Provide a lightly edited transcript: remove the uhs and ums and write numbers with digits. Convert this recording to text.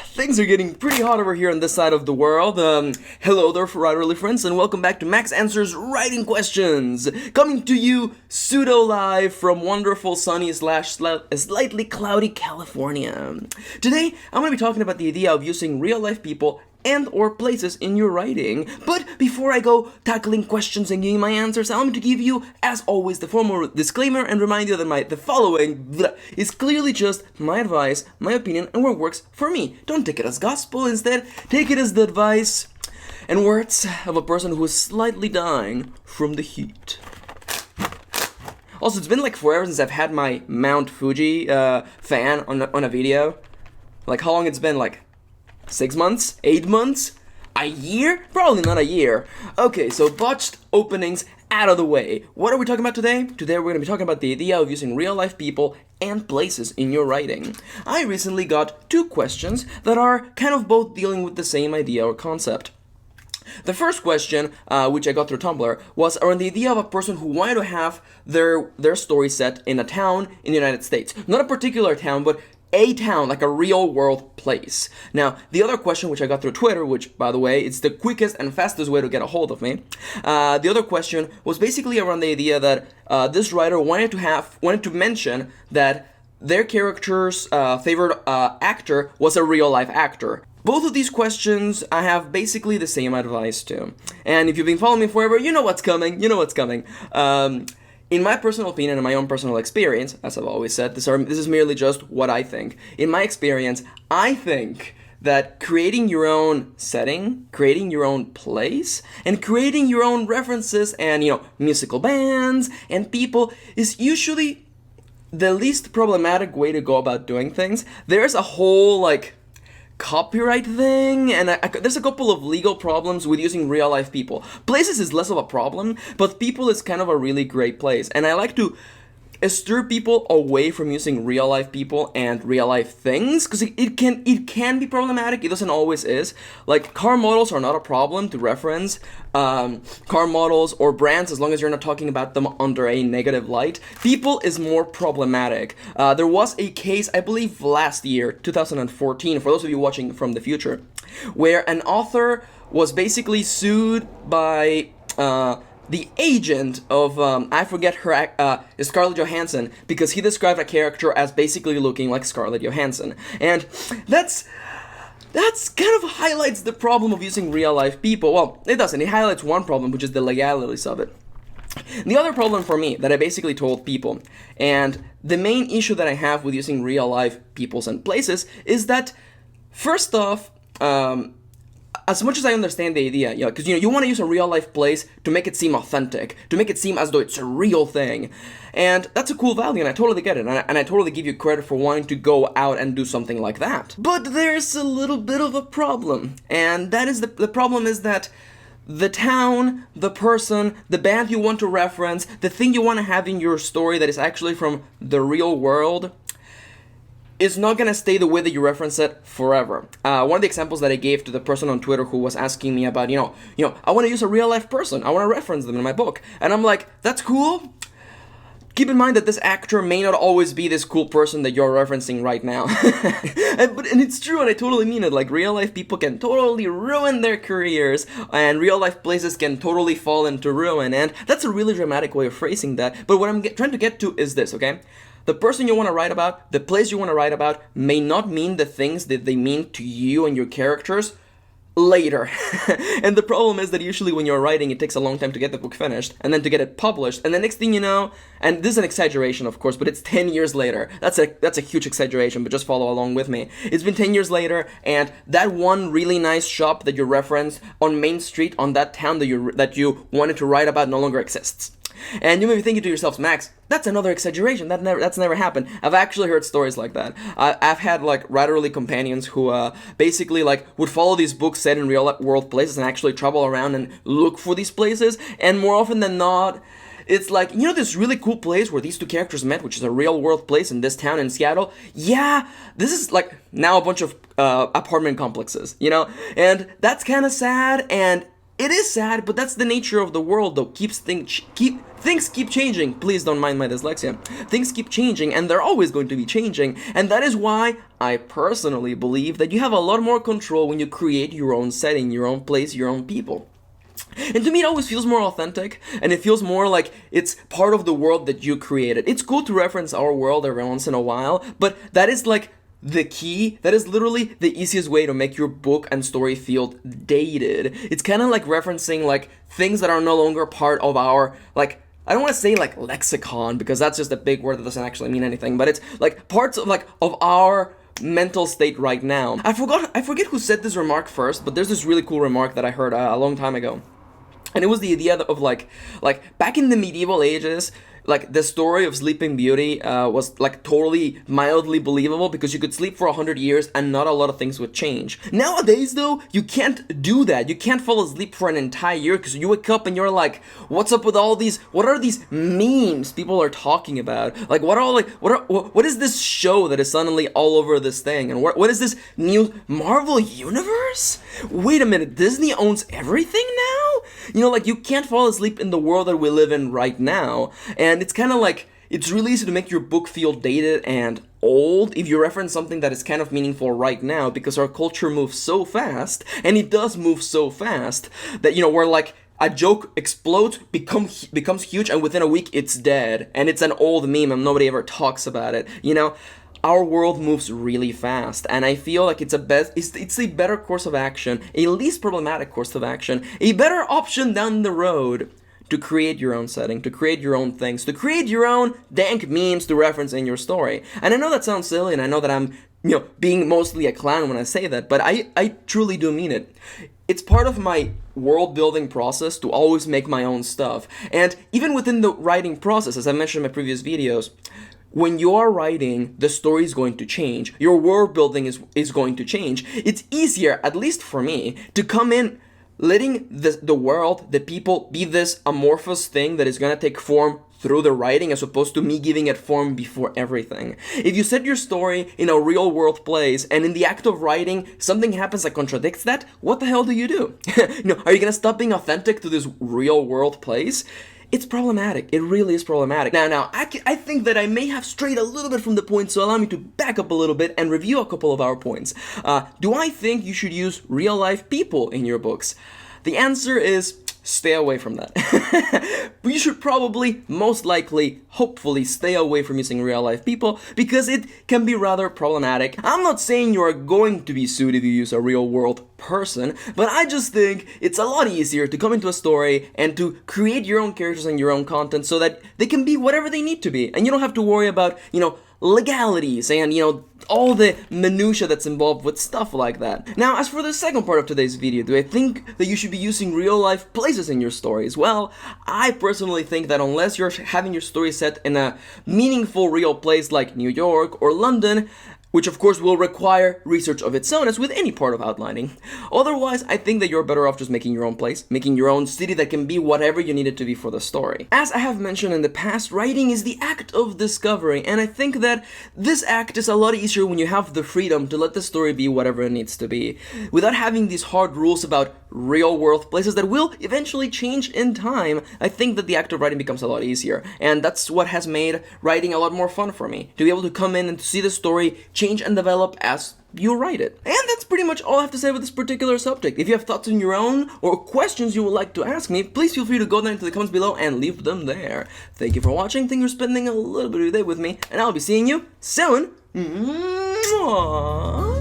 Things are getting pretty hot over here on this side of the world. Hello there, writerly friends, and welcome back to Max Answers Writing Questions. Coming to you pseudo-live from wonderful sunny / slightly cloudy California. Today, I'm going to be talking about the idea of using real-life people and or places in your writing. But before I go tackling questions and giving my answers, I want to give you, as always, the formal disclaimer and remind you that the following is clearly just my advice, my opinion, and what works for me. Don't take it as gospel. Instead, take it as the advice and words of a person who is slightly dying from the heat. Also, it's been like forever since I've had my Mount Fuji fan on a video. Like, how long it's been? Like 6 months? 8 months? A year? Probably not a year. Okay, so botched openings out of the way. What are we talking about today? Today we're going to be talking about the idea of using real-life people and places in your writing. I recently got 2 questions that are kind of both dealing with the same idea or concept. The first question, which I got through Tumblr, was around the idea of a person who wanted to have their story set in a town in the United States. Not a particular town, but a town, like a real-world place. Now, the other question, which I got through Twitter, which, by the way, it's the quickest and fastest way to get a hold of me. The other question was basically around the idea that this writer wanted to mention that their character's favorite actor was a real-life actor. Both of these questions, I have basically the same advice to. And if you've been following me forever, you know what's coming. In my personal opinion and my own personal experience, as I've always said, this is merely just what I think. In my experience, I think that creating your own setting, creating your own place, and creating your own references and, musical bands and people is usually the least problematic way to go about doing things. There's a whole, copyright thing, and there's a couple of legal problems with using real-life people. Places is less of a problem, but people is kind of a really great place, and I like to steer people away from using real-life people and real-life things, because it can be problematic. It doesn't always is. Like, car models are not a problem to reference. Car models or brands, as long as you're not talking about them under a negative light. People is more problematic. There was a case, I believe last year, 2014, for those of you watching from the future, where an author was basically sued by the agent of, I forget her, Scarlett Johansson, because he described a character as basically looking like Scarlett Johansson. And that's kind of highlights the problem of using real-life people. Well, it doesn't. It highlights one problem, which is the legalities of it. The other problem for me that I basically told people, and the main issue that I have with using real-life peoples and places, is that, first off, as much as I understand the idea, because you want to use a real-life place to make it seem authentic, to make it seem as though it's a real thing, and that's a cool value, and I totally get it, and I totally give you credit for wanting to go out and do something like that. But there's a little bit of a problem, and that is the problem is that the town, the person, the band you want to reference, the thing you want to have in your story that is actually from the real world, is not going to stay the way that you reference it forever. One of the examples that I gave to the person on Twitter who was asking me about, I want to use a real life person. I want to reference them in my book. And I'm like, that's cool. Keep in mind that this actor may not always be this cool person that you're referencing right now. and it's true, and I totally mean it. Like, real life people can totally ruin their careers, and real life places can totally fall into ruin. And that's a really dramatic way of phrasing that. But what I'm trying to get to is this, okay? The person you want to write about, the place you want to write about, may not mean the things that they mean to you and your characters later. And the problem is that usually when you're writing, it takes a long time to get the book finished, and then to get it published, and the next thing you know, and this is an exaggeration, of course, but it's 10 years later. That's a huge exaggeration, but just follow along with me. It's been 10 years later, and that one really nice shop that you referenced on Main Street on that town that you wanted to write about no longer exists. And you may be thinking to yourselves, Max, that's another exaggeration. That's never happened. I've actually heard stories like that. I've had writerly companions who basically would follow these books set in real world places and actually travel around and look for these places. And more often than not, it's this really cool place where these two characters met, which is a real world place in this town in Seattle. Yeah, this is now a bunch of apartment complexes, and that's kind of sad. And It is sad, but that's the nature of the world, though. Things keep changing. Please don't mind my dyslexia. Things keep changing, and they're always going to be changing. And that is why I personally believe that you have a lot more control when you create your own setting, your own place, your own people. And to me, it always feels more authentic, and it feels more like it's part of the world that you created. It's cool to reference our world every once in a while, but that is like the key. That is literally the easiest way to make your book and story feel dated. It's kind of like referencing like things that are no longer part of our, like, I don't want to say like lexicon, because that's just a big word that doesn't actually mean anything, but it's like parts of like of our mental state right now. I forget who said this remark first, but there's this really cool remark that I heard a long time ago. And it was the idea of like back in the medieval ages, like the story of Sleeping Beauty was like totally mildly believable because you could sleep for 100 years and not a lot of things would change. Nowadays though, you can't do that. You can't fall asleep for an entire year because you wake up and you're like, what's up with all these, what are these memes people are talking about? Like what is this show that is suddenly all over this thing? And what is this new Marvel universe? Wait a minute, Disney owns everything now? You know, like you can't fall asleep in the world that we live in right now. And it's kind of like, it's really easy to make your book feel dated and old if you reference something that is kind of meaningful right now, because our culture moves so fast, and it does move so fast, that, you know, where like a joke explodes, becomes huge, and within a week it's dead, and it's an old meme and nobody ever talks about it, you know? Our world moves really fast, and I feel like it's a better course of action, a least problematic course of action, a better option down the road to create your own setting, to create your own things, to create your own dank memes to reference in your story. And I know that sounds silly, and I know that I'm, you know, being mostly a clown when I say that, but I truly do mean it. It's part of my world building process to always make my own stuff. And even within the writing process, as I mentioned in my previous videos, when you are writing, the story is going to change. Your world building is going to change. It's easier, at least for me, to come in letting the world, the people, be this amorphous thing that is going to take form through the writing, as opposed to me giving it form before everything. If you set your story in a real world place, and in the act of writing something happens that contradicts that, what the hell do? You know, are you going to stop being authentic to this real world place? It's problematic. It really is problematic. Now, I think that I may have strayed a little bit from the point, so allow me to back up a little bit and review a couple of our points. Do I think you should use real-life people in your books? The answer is stay away from that. You should probably, most likely, hopefully stay away from using real-life people, because it can be rather problematic. I'm not saying you are going to be sued if you use a real-world person, but I just think it's a lot easier to come into a story and to create your own characters and your own content so that they can be whatever they need to be, and you don't have to worry about, you know, legalities and, you know, all the minutia that's involved with stuff like that. Now, as for the second part of today's video, do I think that you should be using real-life places in your stories? Well, I personally think that unless you're having your story set in a meaningful real place like New York or London, which of course will require research of its own, as with any part of outlining. Otherwise, I think that you're better off just making your own place, making your own city that can be whatever you need it to be for the story. As I have mentioned in the past, writing is the act of discovery, and I think that this act is a lot easier when you have the freedom to let the story be whatever it needs to be, without having these hard rules about real-world places that will eventually change in time. I think that the act of writing becomes a lot easier, and that's what has made writing a lot more fun for me, to be able to come in and to see the story change and develop as you write it. And that's pretty much all I have to say about this particular subject. If you have thoughts on your own or questions you would like to ask me, please feel free to go down into the comments below and leave them there. Thank you for watching, thank you for spending a little bit of your day with me, and I'll be seeing you soon. Mwah.